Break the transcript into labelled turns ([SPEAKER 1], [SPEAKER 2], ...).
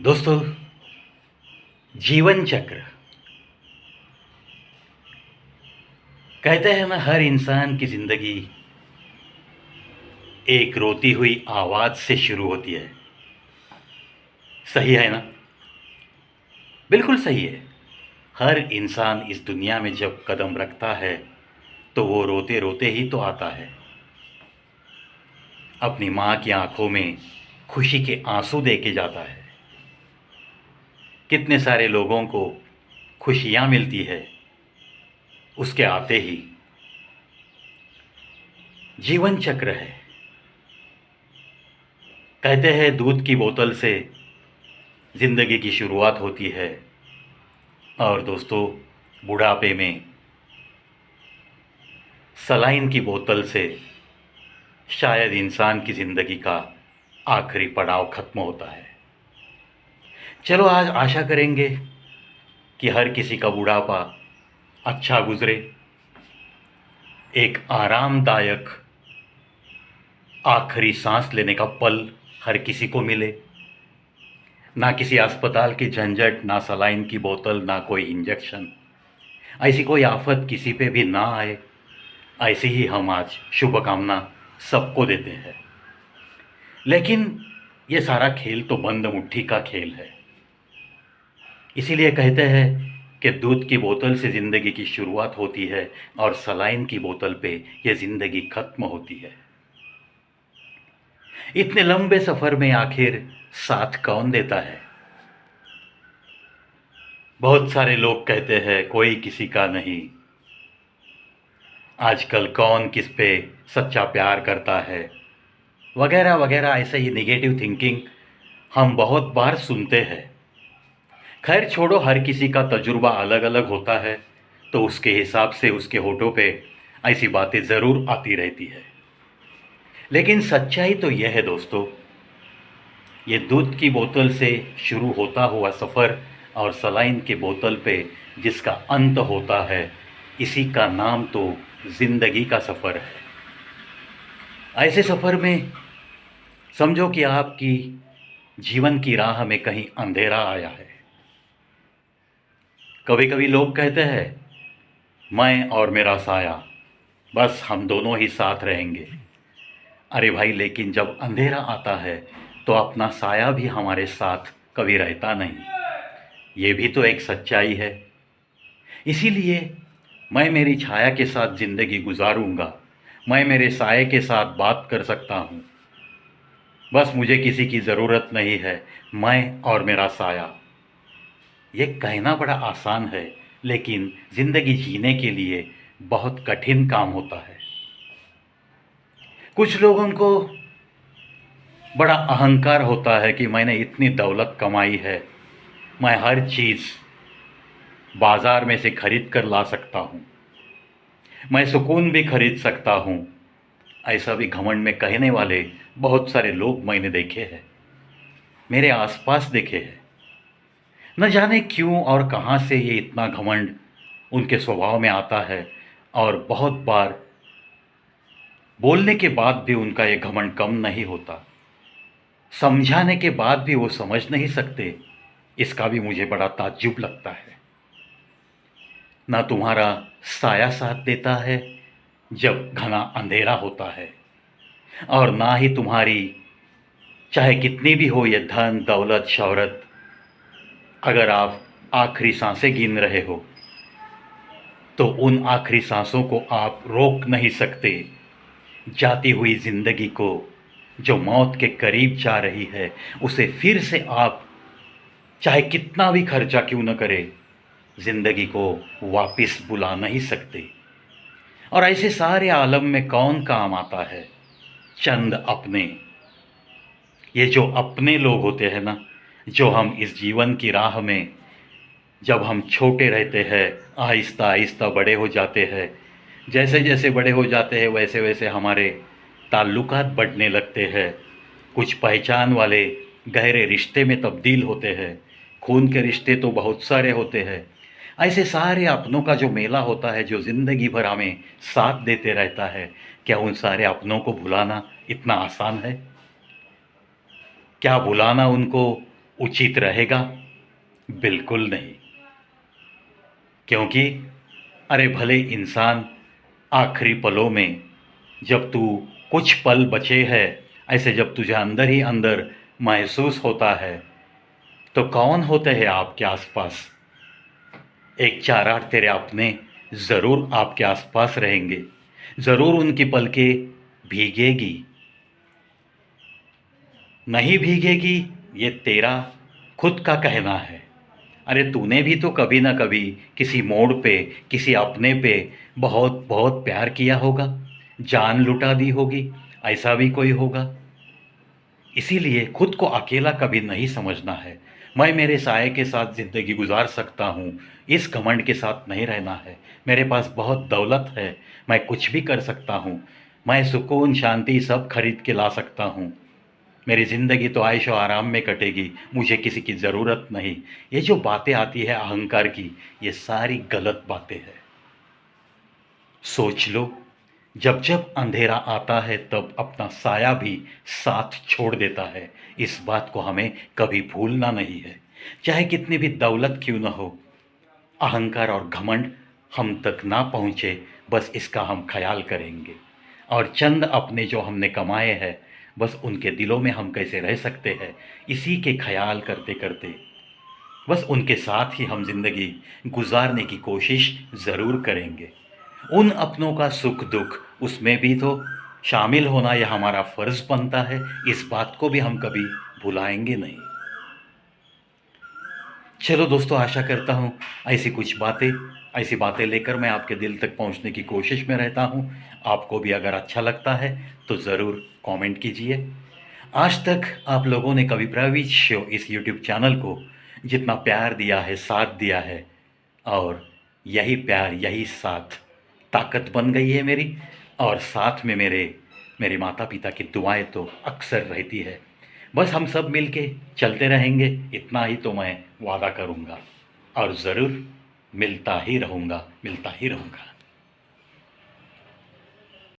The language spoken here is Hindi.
[SPEAKER 1] दोस्तों, जीवन चक्र कहते हैं ना, हर इंसान की ज़िंदगी एक रोती हुई आवाज़ से शुरू होती है। सही है ना? बिल्कुल सही है। हर इंसान इस दुनिया में जब कदम रखता है तो वो रोते रोते ही तो आता है। अपनी माँ की आंखों में खुशी के आंसू दे के जाता है। कितने सारे लोगों को खुशियाँ मिलती है उसके आते ही। जीवन चक्र है। कहते हैं दूध की बोतल से ज़िंदगी की शुरुआत होती है और दोस्तों, बुढ़ापे में सलाइन की बोतल से शायद इंसान की ज़िंदगी का आखिरी पड़ाव ख़त्म होता है। चलो, आज आशा करेंगे कि हर किसी का बुढ़ापा अच्छा गुजरे, एक आरामदायक आखिरी सांस लेने का पल हर किसी को मिले। ना किसी अस्पताल की झंझट, ना सलाइन की बोतल, ना कोई इंजेक्शन, ऐसी कोई आफत किसी पे भी ना आए। ऐसी ही हम आज शुभकामना सबको देते हैं। लेकिन ये सारा खेल तो बंद मुट्ठी का खेल है। इसीलिए कहते हैं कि दूध की बोतल से ज़िंदगी की शुरुआत होती है और सलाइन की बोतल पे ये ज़िंदगी ख़त्म होती है। इतने लंबे सफ़र में आखिर साथ कौन देता है? बहुत सारे लोग कहते हैं कोई किसी का नहीं। आजकल कौन किस पे सच्चा प्यार करता है, वगैरह वगैरह, ऐसे ही नेगेटिव थिंकिंग हम बहुत बार सुनते हैं। खैर छोड़ो, हर किसी का तजुर्बा अलग अलग होता है, तो उसके हिसाब से उसके होठों पे ऐसी बातें ज़रूर आती रहती है। लेकिन सच्चाई तो यह है दोस्तों, ये दूध की बोतल से शुरू होता हुआ सफ़र और सलाइन की बोतल पे जिसका अंत होता है, इसी का नाम तो ज़िंदगी का सफ़र है। ऐसे सफ़र में समझो कि आपकी जीवन की राह में कहीं अंधेरा आया है। कभी कभी लोग कहते हैं मैं और मेरा साया, बस हम दोनों ही साथ रहेंगे। अरे भाई, लेकिन जब अंधेरा आता है तो अपना साया भी हमारे साथ कभी रहता नहीं। ये भी तो एक सच्चाई है। इसीलिए मैं मेरी छाया के साथ ज़िंदगी गुजारूंगा। मैं मेरे साये के साथ बात कर सकता हूँ। बस मुझे किसी की ज़रूरत नहीं है, मैं और मेरा साया। ये कहना बड़ा आसान है, लेकिन ज़िंदगी जीने के लिए बहुत कठिन काम होता है। कुछ लोगों को बड़ा अहंकार होता है कि मैंने इतनी दौलत कमाई है, मैं हर चीज़ बाज़ार में से खरीद कर ला सकता हूँ, मैं सुकून भी खरीद सकता हूँ। ऐसा भी घमंड में कहने वाले बहुत सारे लोग मैंने देखे हैं, मेरे आसपास देखे हैं। न जाने क्यों और कहाँ से ये इतना घमंड उनके स्वभाव में आता है, और बहुत बार बोलने के बाद भी उनका ये घमंड कम नहीं होता। समझाने के बाद भी वो समझ नहीं सकते, इसका भी मुझे बड़ा ताज्जुब लगता है। ना तुम्हारा साया साथ देता है जब घना अंधेरा होता है, और ना ही तुम्हारी चाहे कितनी भी हो ये धन दौलत शौहरत, अगर आप आखिरी सांसें गिन रहे हो तो उन आखिरी सांसों को आप रोक नहीं सकते। जाती हुई ज़िंदगी को, जो मौत के करीब जा रही है, उसे फिर से आप चाहे कितना भी खर्चा क्यों न करें, ज़िंदगी को वापस बुला नहीं सकते। और ऐसे सारे आलम में कौन काम आता है? चंद अपने। ये जो अपने लोग होते हैं ना, जो हम इस जीवन की राह में, जब हम छोटे रहते हैं, आहिस्ता आहिस्ता बड़े हो जाते हैं, जैसे जैसे बड़े हो जाते हैं वैसे वैसे हमारे ताल्लुकात बढ़ने लगते हैं, कुछ पहचान वाले गहरे रिश्ते में तब्दील होते हैं। खून के रिश्ते तो बहुत सारे होते हैं। ऐसे सारे अपनों का जो मेला होता है, जो ज़िंदगी भर हमें साथ देते रहता है, क्या उन सारे अपनों को भुलाना इतना आसान है? क्या भुलाना उनको उचित रहेगा? बिल्कुल नहीं। क्योंकि अरे भले इंसान आखिरी पलों में, जब तू कुछ पल बचे हैं, ऐसे जब तुझे अंदर ही अंदर महसूस होता है, तो कौन होते हैं आपके आसपास? एक चार आठ तेरे अपने ज़रूर आपके आसपास रहेंगे, ज़रूर उनकी पलकें भीगेगी। नहीं भीगेगी, ये तेरा खुद का कहना है। अरे तूने भी तो कभी ना कभी किसी मोड़ पे, किसी अपने पे बहुत बहुत प्यार किया होगा, जान लुटा दी होगी, ऐसा भी कोई होगा। इसीलिए खुद को अकेला कभी नहीं समझना है। मैं मेरे साये के साथ ज़िंदगी गुजार सकता हूँ, इस घमंड के साथ नहीं रहना है। मेरे पास बहुत दौलत है, मैं कुछ भी कर सकता हूँ, मैं सुकून शांति सब खरीद के ला सकता हूँ। मेरी ज़िंदगी तो ऐशो आराम में कटेगी, मुझे किसी की ज़रूरत नहीं। ये जो बातें आती है अहंकार की, ये सारी गलत बातें हैं। सोच लो, जब जब अंधेरा आता है तब अपना साया भी साथ छोड़ देता है। इस बात को हमें कभी भूलना नहीं है। चाहे कितनी भी दौलत क्यों न हो, अहंकार और घमंड हम तक ना पहुँचे, बस इसका हम ख्याल करेंगे। और चंद अपने जो हमने कमाए हैं, बस उनके दिलों में हम कैसे रह सकते हैं, इसी के ख्याल करते करते बस उनके साथ ही हम ज़िंदगी गुजारने की कोशिश ज़रूर करेंगे। उन अपनों का सुख दुख, उसमें भी तो शामिल होना यह हमारा फ़र्ज़ बनता है। इस बात को भी हम कभी भुलाएंगे नहीं। चलो दोस्तों, आशा करता हूँ ऐसी बातें लेकर मैं आपके दिल तक पहुँचने की कोशिश में रहता हूँ। आपको भी अगर अच्छा लगता है तो ज़रूर कमेंट कीजिए। आज तक आप लोगों ने कभी प्रवीज शो इस यूट्यूब चैनल को जितना प्यार दिया है, साथ दिया है, और यही प्यार, यही साथ ताकत बन गई है मेरी। और साथ में मेरे माता पिता की दुआएं तो अक्सर रहती है। बस हम सब मिलके चलते रहेंगे, इतना ही तो मैं वादा करूँगा। और ज़रूर मिलता ही रहूँगा, मिलता ही रहूँगा।